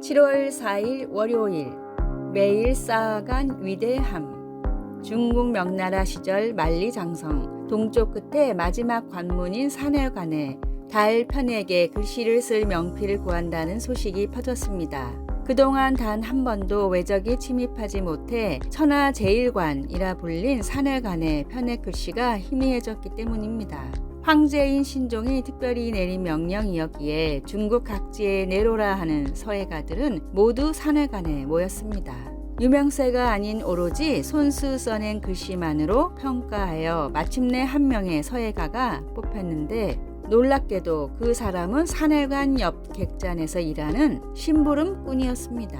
7월 4일 월요일 매일 쌓아간 위대함. 중국 명나라 시절 만리장성 동쪽 끝에 마지막 관문인 산해관에 달 편에게 글씨를 쓸 명피를 구한다는 소식이 퍼졌습니다. 그동안 단 한 번도 외적이 침입하지 못해 천하제일관이라 불린 산해관의 편의 글씨가 희미해졌기 때문입니다. 황제인 신종이 특별히 내린 명령이었기에 중국 각지에 내로라 하는 서예가들은 모두 산해관에 모였습니다. 유명세가 아닌 오로지 손수 써낸 글씨만으로 평가하여 마침내 한 명의 서예가가 뽑혔는데, 놀랍게도 그 사람은 산해관 옆 객잔에서 일하는 심부름꾼이었습니다.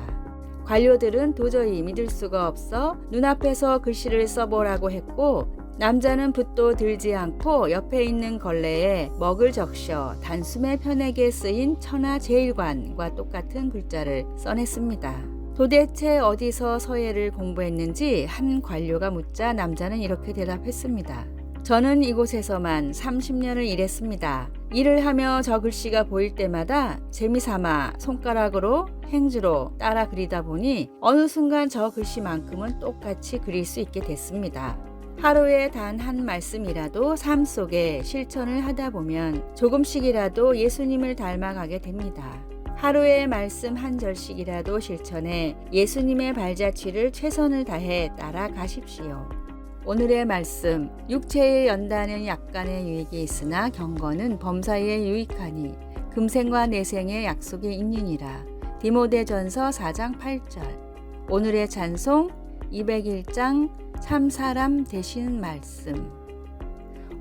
관료들은 도저히 믿을 수가 없어 눈앞에서 글씨를 써보라고 했고, 남자는 붓도 들지 않고 옆에 있는 걸레에 먹을 적셔 단숨에 편에게 쓰인 천하제일관과 똑같은 글자를 써냈습니다. 도대체 어디서 서예를 공부했는지 한 관료가 묻자 남자는 이렇게 대답했습니다. 저는 이곳에서만 30년을 일했습니다. 일을 하며 저 글씨가 보일 때마다 재미삼아 손가락으로 행주로 따라 그리다 보니 어느 순간 저 글씨만큼은 똑같이 그릴 수 있게 됐습니다. 하루에 단 한 말씀이라도 삶 속에 실천을 하다 보면 조금씩이라도 예수님을 닮아가게 됩니다. 하루에 말씀 한 절씩이라도 실천해 예수님의 발자취를 최선을 다해 따라가십시오. 오늘의 말씀, 육체의 연단은 약간의 유익이 있으나 경건은 범사에 유익하니 금생과 내생의 약속이 있느니라. 디모데전서 4장 8절. 오늘의 찬송 201장 참사람 되신 말씀.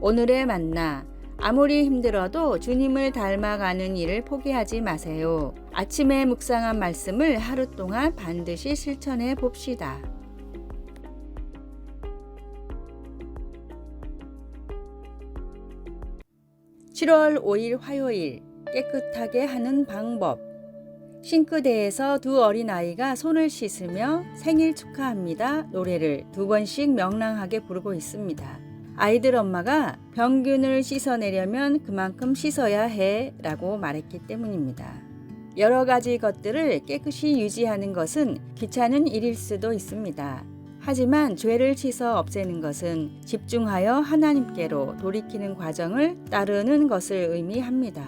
오늘의 만나, 아무리 힘들어도 주님을 닮아가는 일을 포기하지 마세요. 아침에 묵상한 말씀을 하루 동안 반드시 실천해 봅시다. 7월 5일 화요일, 깨끗하게 하는 방법. 싱크대에서 두 어린아이가 손을 씻으며 생일 축하합니다 노래를 2번씩 명랑하게 부르고 있습니다. 아이들 엄마가 병균을 씻어내려면 그만큼 씻어야 해 라고 말했기 때문입니다. 여러 가지 것들을 깨끗이 유지하는 것은 귀찮은 일일 수도 있습니다. 하지만 죄를 씻어 없애는 것은 집중하여 하나님께로 돌이키는 과정을 따르는 것을 의미합니다.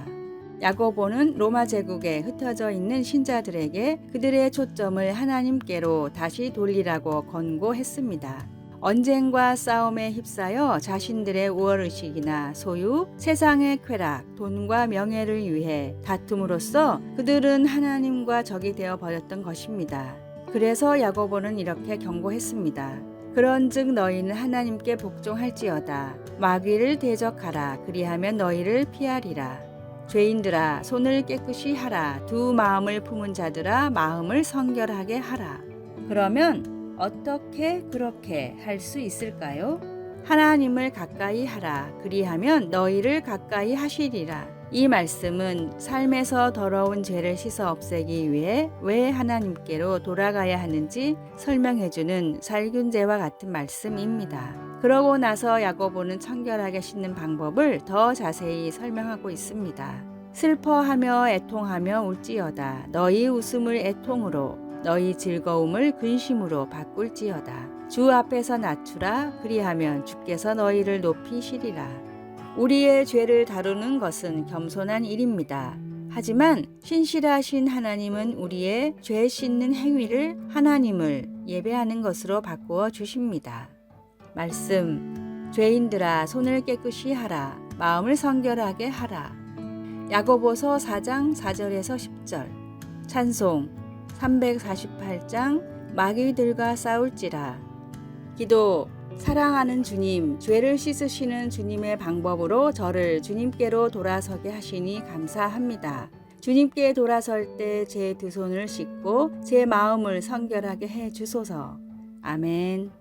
야고보는 로마 제국에 흩어져 있는 신자들에게 그들의 초점을 하나님께로 다시 돌리라고 권고했습니다. 언쟁과 싸움에 휩싸여 자신들의 우월의식이나 소유, 세상의 쾌락, 돈과 명예를 위해 다툼으로써 그들은 하나님과 적이 되어 버렸던 것입니다. 그래서 야고보는 이렇게 경고했습니다. 그런즉 너희는 하나님께 복종할지어다. 마귀를 대적하라. 그리하면 너희를 피하리라. 죄인들아 손을 깨끗이 하라. 두 마음을 품은 자들아 마음을 성결하게 하라. 그러면 어떻게 그렇게 할 수 있을까요? 하나님을 가까이 하라. 그리하면 너희를 가까이 하시리라. 이 말씀은 삶에서 더러운 죄를 씻어 없애기 위해 왜 하나님께로 돌아가야 하는지 설명해주는 살균제와 같은 말씀입니다. 그러고 나서 야고보는 청결하게 씻는 방법을 더 자세히 설명하고 있습니다. 슬퍼하며 애통하며 울지어다. 너희 웃음을 애통으로, 너희 즐거움을 근심으로 바꿀지어다. 주 앞에서 낮추라. 그리하면 주께서 너희를 높이시리라. 우리의 죄를 다루는 것은 겸손한 일입니다. 하지만 신실하신 하나님은 우리의 죄 씻는 행위를 하나님을 예배하는 것으로 바꾸어 주십니다. 말씀, 죄인들아 손을 깨끗이 하라. 마음을 성결하게 하라. 야고보서 4장 4절에서 10절. 찬송 348장 마귀들과 싸울지라. 기도, 사랑하는 주님, 죄를 씻으시는 주님의 방법으로 저를 주님께로 돌아서게 하시니 감사합니다. 주님께 돌아설 때 제 두 손을 씻고 제 마음을 성결하게 해 주소서. 아멘.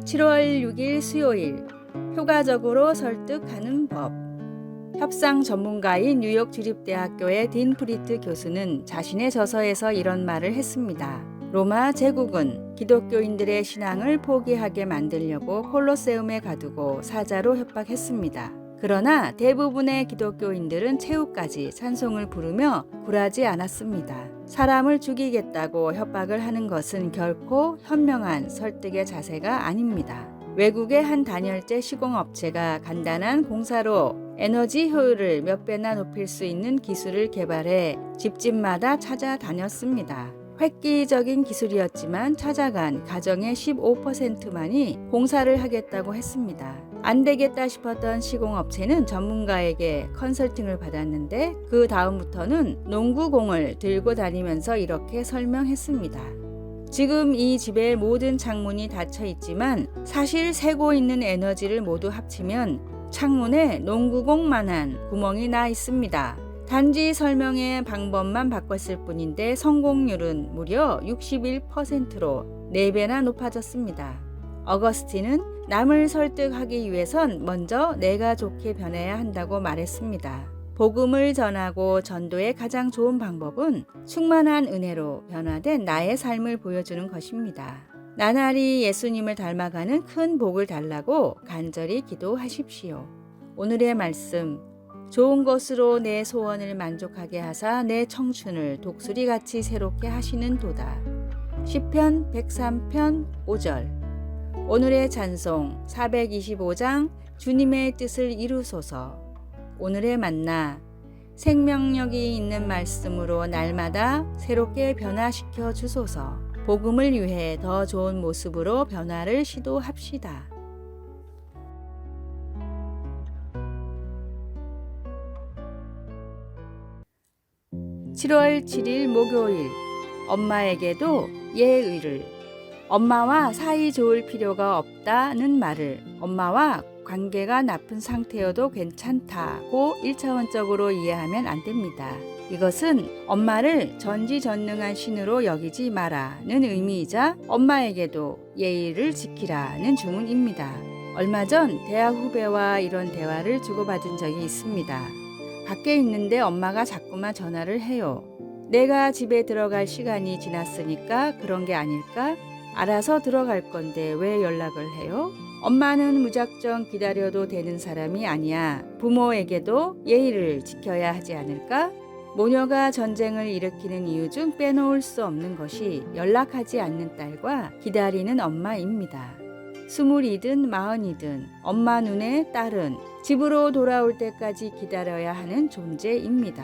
(7월 6일) 수요일, 효과적으로 설득하는 법. 협상 전문가인 뉴욕 주립대학교의 딘 프리트 교수는 자신의 저서에서 이런 말을 했습니다. 로마 제국은 기독교인들의 신앙을 포기하게 만들려고 콜로세움에 가두고 사자로 협박했습니다. 그러나 대부분의 기독교인들은 최후까지 찬송을 부르며 굴하지 않았습니다. 사람을 죽이겠다고 협박을 하는 것은 결코 현명한 설득의 자세가 아닙니다. 외국의 한 단열재 시공업체가 간단한 공사로 에너지 효율을 몇 배나 높일 수 있는 기술을 개발해 집집마다 찾아다녔습니다. 획기적인 기술이었지만 찾아간 가정의 15%만이 공사를 하겠다고 했습니다. 안 되겠다 싶었던 시공업체는 전문가에게 컨설팅을 받았는데 그 다음부터는 농구공을 들고 다니면서 이렇게 설명했습니다. 지금 이 집의 모든 창문이 닫혀 있지만 사실 새고 있는 에너지를 모두 합치면 창문에 농구공만한 구멍이 나 있습니다. 단지 설명의 방법만 바꿨을 뿐인데 성공률은 무려 61%로 4배나 높아졌습니다. 어거스틴은 남을 설득하기 위해선 먼저 내가 좋게 변해야 한다고 말했습니다. 복음을 전하고 전도의 가장 좋은 방법은 충만한 은혜로 변화된 나의 삶을 보여주는 것입니다. 나날이 예수님을 닮아가는 큰 복을 달라고 간절히 기도하십시오. 오늘의 말씀, 좋은 것으로 내 소원을 만족하게 하사 내 청춘을 독수리같이 새롭게 하시는 도다. 시편 103편 5절. 오늘의 찬송 425장 주님의 뜻을 이루소서. 오늘의 만나 생명력이 있는 말씀으로 날마다 새롭게 변화시켜 주소서. 복음을 위해 더 좋은 모습으로 변화를 시도합시다. 7월 7일 목요일, 엄마에게도 예의를. 엄마와 사이 좋을 필요가 없다는 말을 엄마와 관계가 나쁜 상태여도 괜찮다고 1차원적으로 이해하면 안 됩니다. 이것은 엄마를 전지전능한 신으로 여기지 마라는 의미이자 엄마에게도 예의를 지키라는 주문입니다. 얼마 전 대학 후배와 이런 대화를 주고받은 적이 있습니다. 밖에 있는데 엄마가 자꾸만 전화를 해요. 내가 집에 들어갈 시간이 지났으니까 그런 게 아닐까? 알아서 들어갈 건데 왜 연락을 해요? 엄마는 무작정 기다려도 되는 사람이 아니야. 부모에게도 예의를 지켜야 하지 않을까? 모녀가 전쟁을 일으키는 이유 중 빼놓을 수 없는 것이 연락하지 않는 딸과 기다리는 엄마입니다. 20이든 40이든 엄마 눈에 딸은 집으로 돌아올 때까지 기다려야 하는 존재입니다.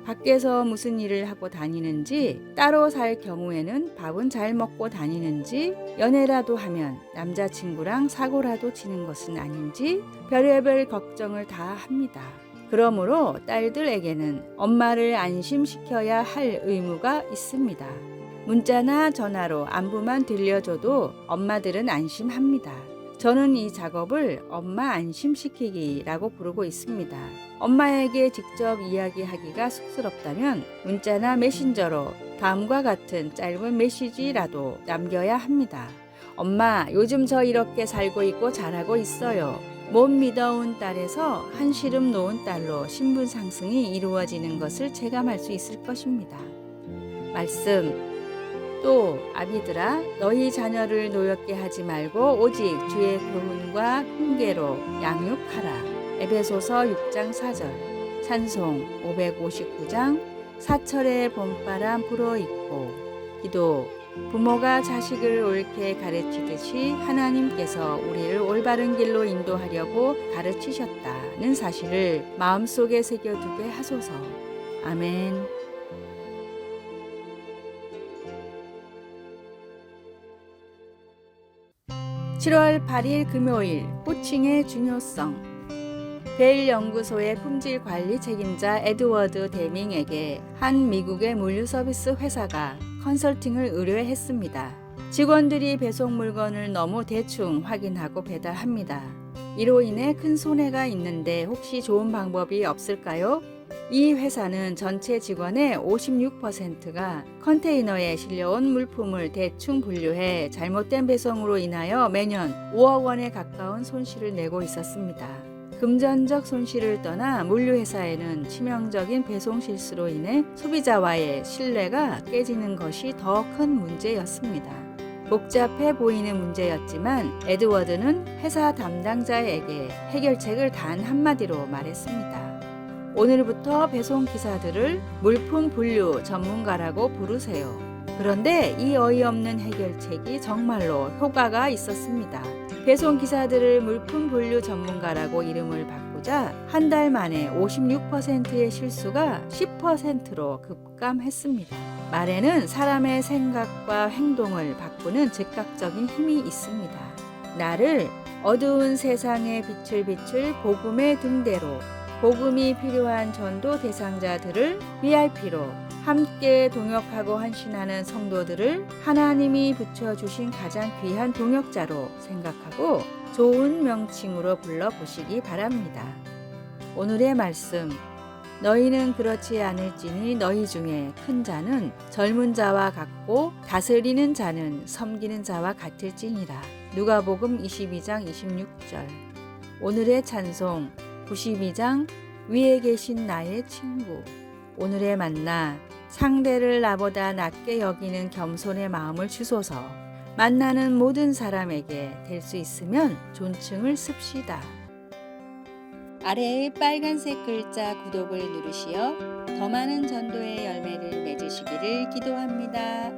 밖에서 무슨 일을 하고 다니는지, 따로 살 경우에는 밥은 잘 먹고 다니는지, 연애라도 하면 남자친구랑 사고라도 치는 것은 아닌지 별의별 걱정을 다 합니다. 그러므로 딸들에게는 엄마를 안심시켜야 할 의무가 있습니다. 문자나 전화로 안부만 들려줘도 엄마들은 안심합니다. 저는 이 작업을 엄마 안심시키기라고 부르고 있습니다. 엄마에게 직접 이야기하기가 쑥스럽다면 문자나 메신저로 다음과 같은 짧은 메시지라도 남겨야 합니다. 엄마, 요즘 저 이렇게 살고 있고 잘하고 있어요. 못 믿어온 딸에서 한시름 놓은 딸로 신분 상승이 이루어지는 것을 체감할 수 있을 것입니다. 말씀. 또 아비들아, 너희 자녀를 노엽게 하지 말고 오직 주의 교훈과 훈계로 양육하라. 에베소서 6장 4절. 찬송 559장. 사철의 봄바람 불어있고. 기도. 부모가 자식을 옳게 가르치듯이 하나님께서 우리를 올바른 길로 인도하려고 가르치셨다는 사실을 마음속에 새겨두게 하소서. 아멘. 7월 8일 금요일, 호칭의 중요성. 벨 연구소의 품질 관리 책임자 에드워드 데밍에게 한 미국의 물류 서비스 회사가 컨설팅을 의뢰했습니다. 직원들이 배송 물건을 너무 대충 확인하고 배달합니다. 이로 인해 큰 손해가 있는데 혹시 좋은 방법이 없을까요? 이 회사는 전체 직원의 56%가 컨테이너에 실려온 물품을 대충 분류해 잘못된 배송으로 인하여 매년 5억 원에 가까운 손실을 내고 있었습니다. 금전적 손실을 떠나 물류회사에는 치명적인 배송 실수로 인해 소비자와의 신뢰가 깨지는 것이 더 큰 문제였습니다. 복잡해 보이는 문제였지만 에드워드는 회사 담당자에게 해결책을 단 한마디로 말했습니다. 오늘부터 배송 기사들을 물품 분류 전문가라고 부르세요. 그런데 이 어이없는 해결책이 정말로 효과가 있었습니다. 배송 기사들을 물품 분류 전문가라고 이름을 바꾸자 한 달 만에 56%의 실수가 10%로 급감했습니다. 말에는 사람의 생각과 행동을 바꾸는 즉각적인 힘이 있습니다. 나를 어두운 세상에 빛을 비출 복음의 등대로, 복음이 필요한 전도 대상자들을 VIP로, 함께 동역하고 헌신하는 성도들을 하나님이 붙여주신 가장 귀한 동역자로 생각하고 좋은 명칭으로 불러보시기 바랍니다. 오늘의 말씀, 너희는 그렇지 않을지니 너희 중에 큰 자는 젊은 자와 같고 다스리는 자는 섬기는 자와 같을지니라. 누가복음 22장 26절. 오늘의 찬송 92장 위에 계신 나의 친구. 오늘의 만나, 상대를 나보다 낮게 여기는 겸손의 마음을 주소서. 만나는 모든 사람에게 될 수 있으면 존칭을 씁시다. 아래의 빨간색 글자 구독을 누르시어 더 많은 전도의 열매를 맺으시기를 기도합니다.